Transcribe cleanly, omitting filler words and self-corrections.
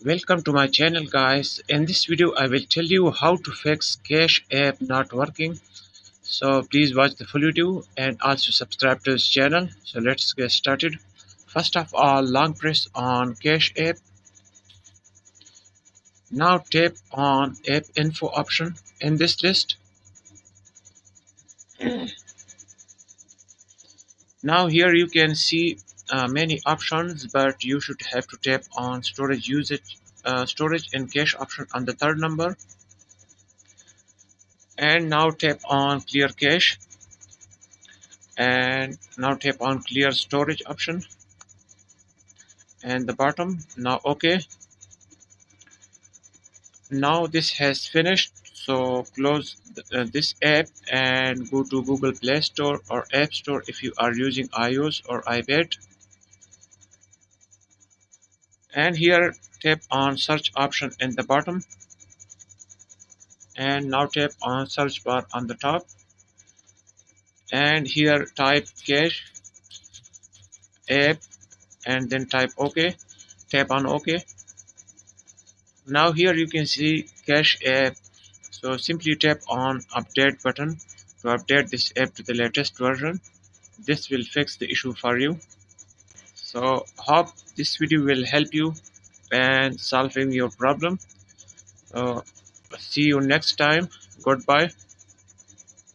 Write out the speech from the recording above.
Welcome to my channel guys. In this video I will tell you how to fix Cache app not working. So please watch the full video and also subscribe to this channel. So let's get started. First of all, long press on Cache app. Now tap on app info option in this list. Now here you can see many options, but you should have to tap on storage usage, storage and cache option on the third number, and now tap on clear cache, and now tap on clear storage option and the bottom. Now okay, now this has finished. So close this app and go to Google Play Store or App Store if you are using iOS or iPad, and here tap on search option in the bottom, and now tap on search bar on the top, and here type cache app and then type OK. Tap on OK. Now here you can see cache app. So simply tap on update button to update this app to the latest version. This will fix the issue for you. So hope this video will help you in solving your problem. See you next time. Goodbye.